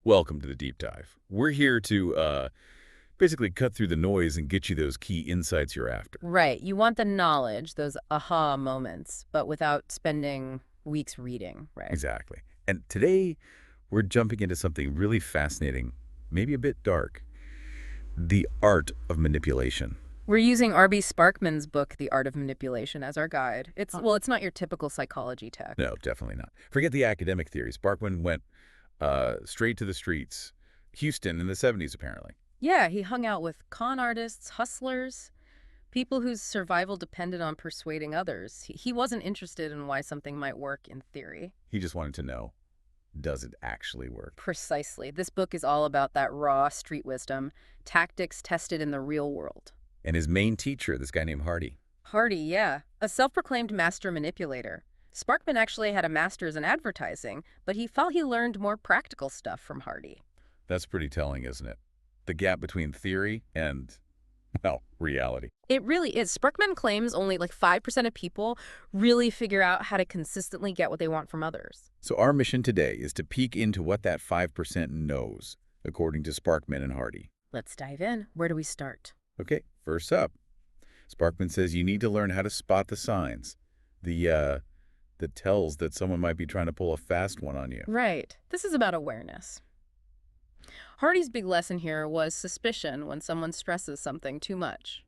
Welcome to the deep dive. We're here to basically cut through the noise and get you those key insights you're after. Right. You want the knowledge, those aha moments, but without spending weeks reading, right? Exactly. And today we're jumping into something really fascinating, maybe a bit dark, the art of manipulation. We're using R.B. Sparkman's book, The Art of Manipulation, as our guide. It's not your typical psychology text. No, definitely not. Forget the academic theories. Sparkman went straight to the streets. Houston in the 70s, apparently. Yeah, he hung out with con artists, hustlers, people whose survival depended on persuading others. He wasn't interested in why something might work in theory. He just wanted to know, does it actually work? Precisely. This book is all about that raw street wisdom, tactics tested in the real world. And his main teacher, this guy named Hardy. Hardy, yeah. A self-proclaimed master manipulator. Sparkman actually had a master's in advertising, but he felt he learned more practical stuff from Hardy. That's pretty telling, isn't it? The gap between theory and, well, reality. It really is. Sparkman claims only like 5% of people really figure out how to consistently get what they want from others. So our mission today is to peek into what that 5% knows, according to Sparkman and Hardy. Let's dive in. Where do we start? Okay, first up, Sparkman says you need to learn how to spot the signs, the tells that someone might be trying to pull a fast one on you. Right. This is about awareness. Hardy's big lesson here was suspicion when someone stresses something too much.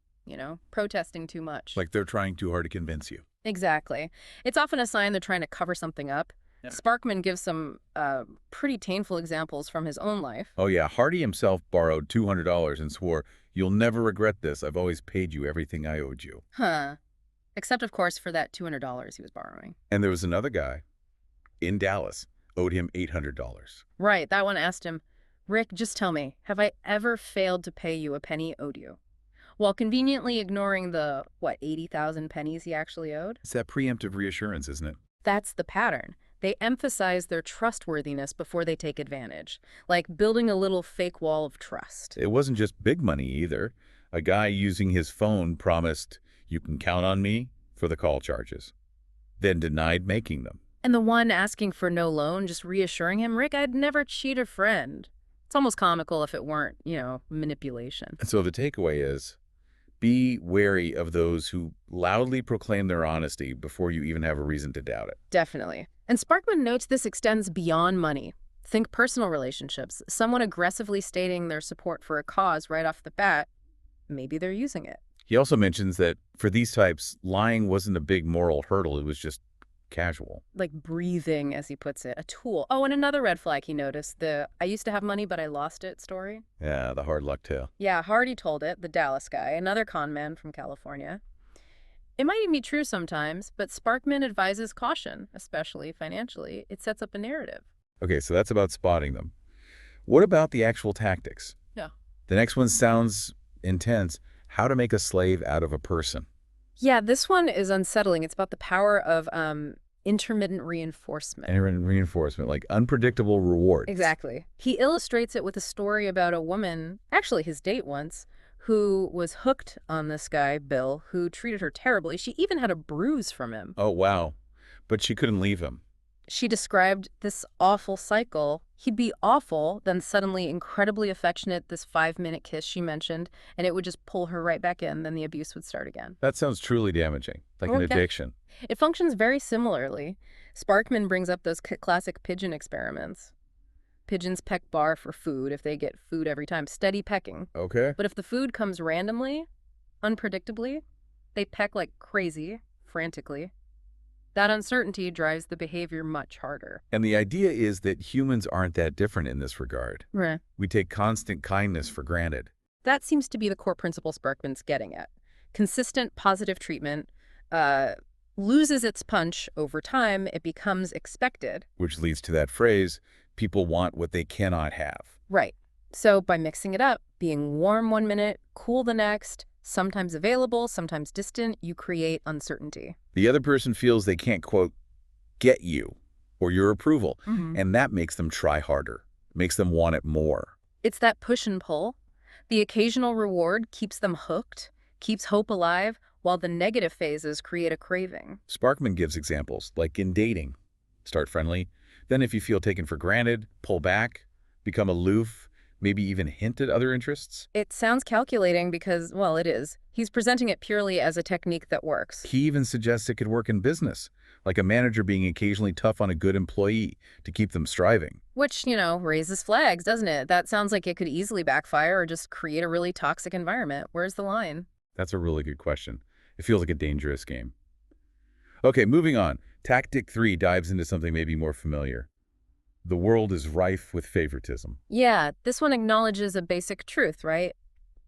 Protesting too much. Like they're trying too hard to convince you. Exactly. It's often a sign they're trying to cover something up. Yeah. Sparkman gives some pretty painful examples from his own life. Oh yeah, Hardy himself borrowed $200 and swore, "You'll never regret this. I've always paid you everything I owed you." Huh. Except, of course, for that $200 he was borrowing. And there was another guy in Dallas, owed him $800. Right. That one asked him, "Rick, just tell me, have I ever failed to pay you a penny owed you?" While conveniently ignoring the, 80,000 pennies he actually owed? It's that preemptive reassurance, isn't it? That's the pattern. They emphasize their trustworthiness before they take advantage, like building a little fake wall of trust. It wasn't just big money either. A guy using his phone promised, "You can count on me for the call charges," then denied making them. And the one asking for no loan, just reassuring him, "Rick, I'd never cheat a friend." It's almost comical if it weren't, manipulation. And so the takeaway is, be wary of those who loudly proclaim their honesty before you even have a reason to doubt it. Definitely. And Sparkman notes this extends beyond money. Think personal relationships. Someone aggressively stating their support for a cause right off the bat, maybe they're using it. He also mentions that for these types, lying wasn't a big moral hurdle. It was just casual. Like breathing, as he puts it, a tool. Oh, and another red flag he noticed, the "I used to have money, but I lost it" story. Yeah, the hard luck tale. Yeah, Hardy told it, the Dallas guy, another con man from California. It might even be true sometimes, but Sparkman advises caution, especially financially. It sets up a narrative. Okay, so that's about spotting them. What about the actual tactics? Yeah. The next one sounds intense. How to make a slave out of a person. Yeah, this one is unsettling. It's about the power of intermittent reinforcement. And reinforcement, like unpredictable rewards. Exactly. He illustrates it with a story about a woman, actually his date once, who was hooked on this guy, Bill, who treated her terribly. She even had a bruise from him. Oh, wow. But she couldn't leave him. She described this awful cycle. He'd be awful, then suddenly incredibly affectionate, this 5-minute kiss she mentioned, and it would just pull her right back in. Then the abuse would start again. That sounds truly damaging, like an addiction. It functions very similarly. Sparkman brings up those classic pigeon experiments. Pigeons peck bar for food if they get food every time, steady pecking. Okay. But if the food comes randomly, unpredictably, they peck like crazy, frantically. That uncertainty drives the behavior much harder. And the idea is that humans aren't that different in this regard. Right. We take constant kindness for granted. That seems to be the core principle Sparkman's getting at. Consistent positive treatment loses its punch over time. It becomes expected. Which leads to that phrase, people want what they cannot have. Right. So by mixing it up, being warm 1 minute, cool the next, sometimes available, sometimes distant, you create uncertainty. The other person feels they can't, quote, get you or your approval, and that makes them try harder, makes them want it more. It's that push and pull. The occasional reward keeps them hooked, keeps hope alive, while the negative phases create a craving. Sparkman gives examples, like in dating. Start friendly, then if you feel taken for granted, pull back, become aloof, maybe even hint at other interests? It sounds calculating because, well, it is. He's presenting it purely as a technique that works. He even suggests it could work in business, like a manager being occasionally tough on a good employee to keep them striving. Which, raises flags, doesn't it? That sounds like it could easily backfire or just create a really toxic environment. Where's the line? That's a really good question. It feels like a dangerous game. Okay, moving on. Tactic 3 dives into something maybe more familiar. The world is rife with favoritism. Yeah, this one acknowledges a basic truth, right?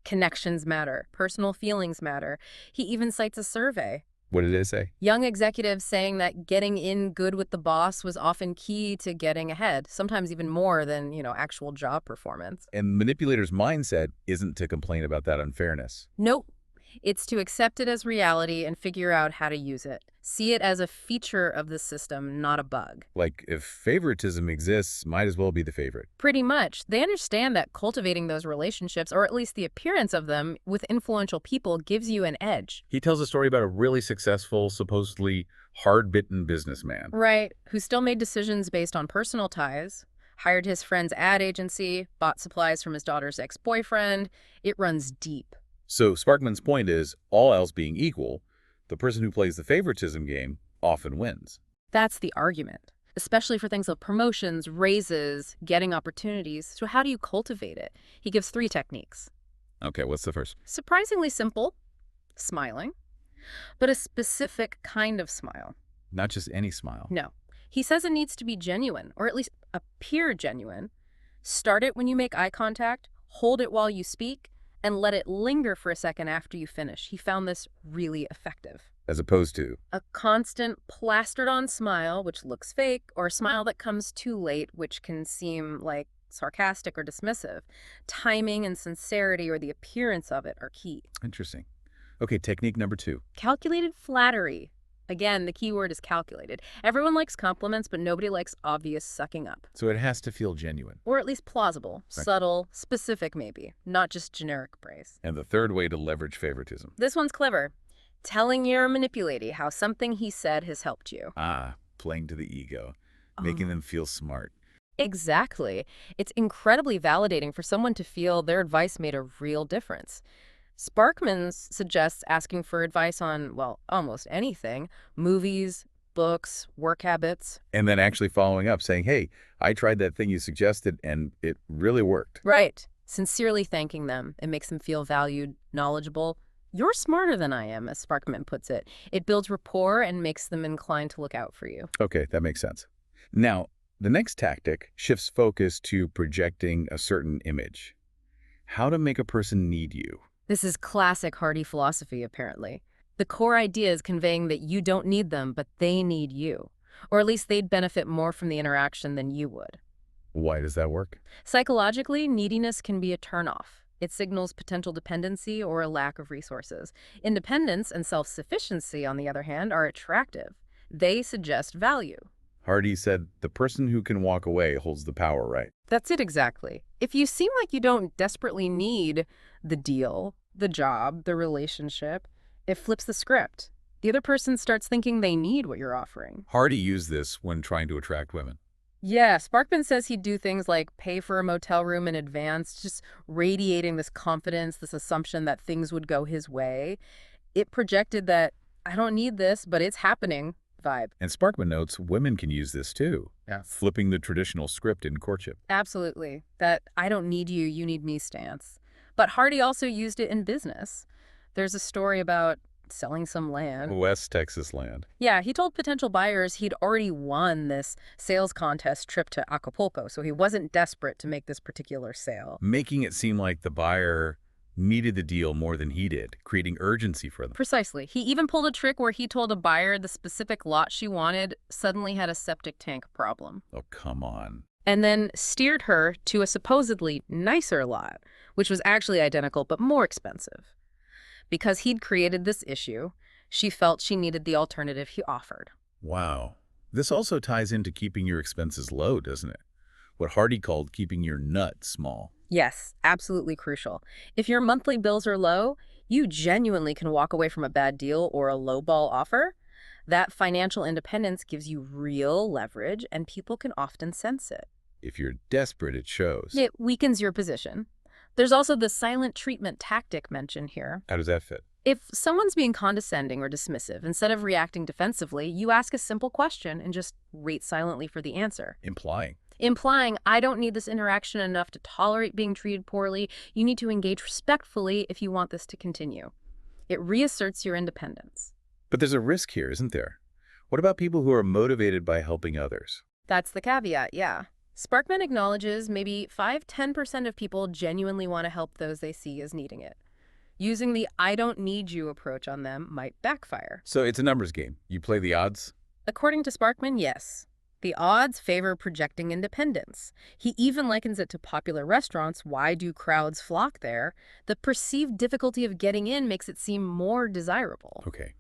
Connections matter. Personal feelings matter. He even cites a survey. What did it say? Young executives saying that getting in good with the boss was often key to getting ahead, sometimes even more than, actual job performance. And manipulator's mindset isn't to complain about that unfairness. Nope. It's to accept it as reality and figure out how to use it. See it as a feature of the system, not a bug. Like, if favoritism exists, might as well be the favorite. Pretty much. They understand that cultivating those relationships, or at least the appearance of them, with influential people gives you an edge. He tells a story about a really successful, supposedly hard-bitten businessman. Right. Who still made decisions based on personal ties, hired his friend's ad agency, bought supplies from his daughter's ex-boyfriend. It runs deep. So Sparkman's point is, all else being equal, the person who plays the favoritism game often wins. That's the argument, especially for things like promotions, raises, getting opportunities. So how do you cultivate it? He gives 3 techniques. Okay, what's the first? Surprisingly simple, smiling, but a specific kind of smile. Not just any smile. No. He says it needs to be genuine, or at least appear genuine. Start it when you make eye contact, hold it while you speak, and let it linger for a second after you finish. He found this really effective. As opposed to, A constant plastered-on smile, which looks fake, or a smile that comes too late, which can seem like sarcastic or dismissive. Timing and sincerity, or the appearance of it, are key. interesting. Okay, technique number 2. Calculated flattery. Again, the key word is calculated. Everyone likes compliments, but nobody likes obvious sucking up. So it has to feel genuine. Or at least plausible, Right. subtle, specific maybe, not just generic praise. And the third way to leverage favoritism. This one's clever. Telling your manipulator how something he said has helped you. Playing to the ego, making them feel smart. Exactly. It's incredibly validating for someone to feel their advice made a real difference. Sparkman suggests asking for advice on, well, almost anything. Movies, books, work habits. And then actually following up saying, hey, I tried that thing you suggested and it really worked. Right. Sincerely thanking them. It makes them feel valued, knowledgeable. You're smarter than I am, as Sparkman puts it. It builds rapport and makes them inclined to look out for you. Okay, that makes sense. Now, the next tactic shifts focus to projecting a certain image. How to make a person need you. This is classic Hardy philosophy, apparently. The core idea is conveying that you don't need them, but they need you. Or at least they'd benefit more from the interaction than you would. Why does that work? Psychologically, neediness can be a turnoff. It signals potential dependency or a lack of resources. Independence and self-sufficiency, on the other hand, are attractive. They suggest value. Hardy said the person who can walk away holds the power, right? That's it exactly. If you seem like you don't desperately need the deal, the job, the relationship, it flips the script. The other person starts thinking they need what you're offering. Hardy used this when trying to attract women. Yeah, Sparkman says he'd do things like pay for a motel room in advance, just radiating this confidence, this assumption that things would go his way. It projected that, I don't need this, but it's happening vibe. And Sparkman notes women can use this too. Yeah. Flipping the traditional script in courtship. Absolutely. That I don't need you, you need me stance. But Hardy also used it in business. There's a story about selling some land. West Texas land. Yeah, he told potential buyers he'd already won this sales contest trip to Acapulco, so he wasn't desperate to make this particular sale. Making it seem like the buyer needed the deal more than he did, creating urgency for them. Precisely. He even pulled a trick where he told a buyer the specific lot she wanted suddenly had a septic tank problem. Oh, come on. And then steered her to a supposedly nicer lot, which was actually identical but more expensive. Because he'd created this issue, she felt she needed the alternative he offered. Wow. This also ties into keeping your expenses low, doesn't it? What Hardy called keeping your nut small. Yes, absolutely crucial. If your monthly bills are low, you genuinely can walk away from a bad deal or a lowball offer. That financial independence gives you real leverage, and people can often sense it. If you're desperate, it shows. It weakens your position. There's also the silent treatment tactic mentioned here. How does that fit? If someone's being condescending or dismissive, instead of reacting defensively, you ask a simple question and just wait silently for the answer. Implying, I don't need this interaction enough to tolerate being treated poorly. You need to engage respectfully if you want this to continue. It reasserts your independence. But there's a risk here, isn't there? What about people who are motivated by helping others? That's the caveat, yeah. Sparkman acknowledges maybe 5–10% of people genuinely want to help those they see as needing it. Using the I don't need you approach on them might backfire. So it's a numbers game. You play the odds? According to Sparkman, yes. The odds favor projecting independence. He even likens it to popular restaurants. Why do crowds flock there? The perceived difficulty of getting in makes it seem more desirable. Okay,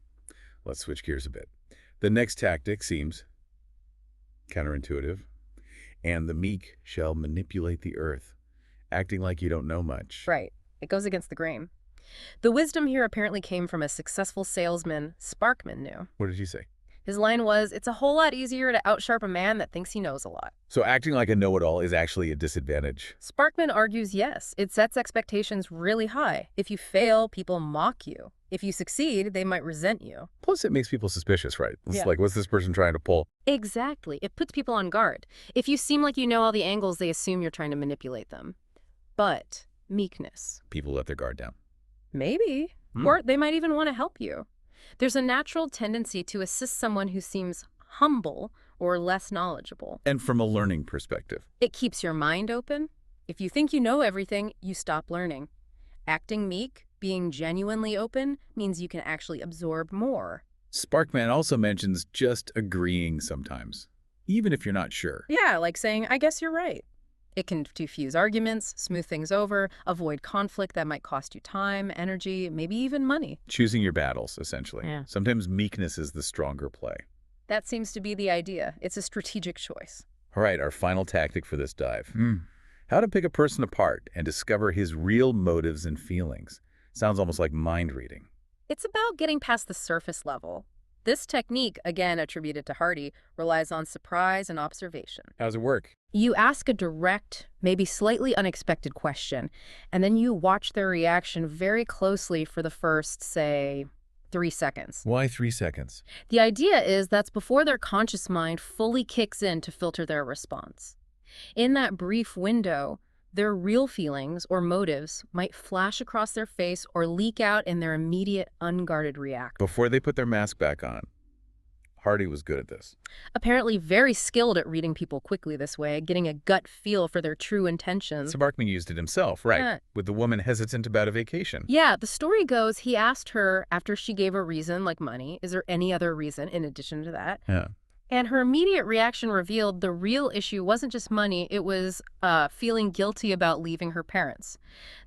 let's switch gears a bit. The next tactic seems counterintuitive. And the meek shall manipulate the earth, acting like you don't know much. Right. It goes against the grain. The wisdom here apparently came from a successful salesman Sparkman knew. What did he say? His line was, it's a whole lot easier to outsharp a man that thinks he knows a lot. So acting like a know-it-all is actually a disadvantage. Sparkman argues yes, it sets expectations really high. If you fail, people mock you. If you succeed, they might resent you. Plus, it makes people suspicious, right? It's Yeah. like, what's this person trying to pull? Exactly. It puts people on guard. If you seem like you know all the angles, they assume you're trying to manipulate them. But meekness. People let their guard down. Maybe. Or they might even want to help you. There's a natural tendency to assist someone who seems humble or less knowledgeable. And from a learning perspective. It keeps your mind open. If you think you know everything, you stop learning. Acting meek, being genuinely open, means you can actually absorb more. Sparkman also mentions just agreeing sometimes, even if you're not sure. Yeah, like saying, I guess you're right. It can diffuse arguments, smooth things over, avoid conflict that might cost you time, energy, maybe even money. Choosing your battles, essentially. Yeah. Sometimes meekness is the stronger play. That seems to be the idea. It's a strategic choice. All right, our final tactic for this dive. How to pick a person apart and discover his real motives and feelings. Sounds almost like mind reading. It's about getting past the surface level. This technique, again attributed to Hardy, relies on surprise and observation. How does it work? You ask a direct, maybe slightly unexpected question, and then you watch their reaction very closely for the first, say, 3 seconds. Why 3 seconds? The idea is that's before their conscious mind fully kicks in to filter their response. In that brief window, their real feelings or motives might flash across their face or leak out in their immediate, unguarded reaction. Before they put their mask back on. Hardy was good at this. Apparently very skilled at reading people quickly this way, getting a gut feel for their true intentions. Sparkman used it himself, right, Yeah. with the woman hesitant about a vacation. Yeah, the story goes he asked her after she gave a reason, like money, is there any other reason in addition to that? Yeah. And her immediate reaction revealed the real issue wasn't just money, it was feeling guilty about leaving her parents.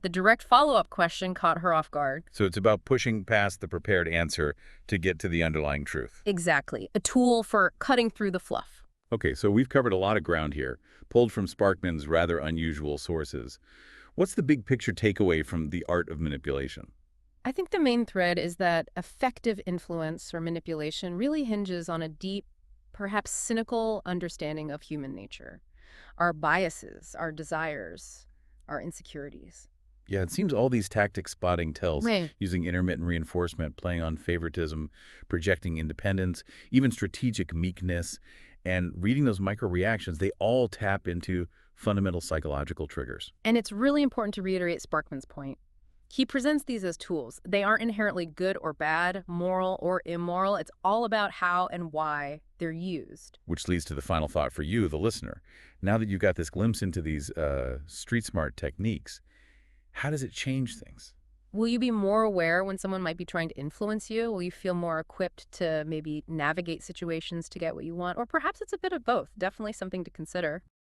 The direct follow-up question caught her off guard. So it's about pushing past the prepared answer to get to the underlying truth. Exactly. A tool for cutting through the fluff. Okay, so we've covered a lot of ground here, pulled from Sparkman's rather unusual sources. What's the big picture takeaway from the art of manipulation? I think the main thread is that effective influence or manipulation really hinges on a deep, perhaps cynical understanding of human nature, our biases, our desires, our insecurities. Yeah, it seems all these tactic spotting tells, Right. using intermittent reinforcement, playing on favoritism, projecting independence, even strategic meekness, and reading those micro reactions, they all tap into fundamental psychological triggers. And it's really important to reiterate Sparkman's point. He presents these as tools. They aren't inherently good or bad, moral or immoral. It's all about how and why they're used. Which leads to the final thought for you, the listener. Now that you've got this glimpse into these street-smart techniques, how does it change things? Will you be more aware when someone might be trying to influence you? Will you feel more equipped to maybe navigate situations to get what you want? Or perhaps it's a bit of both. Definitely something to consider.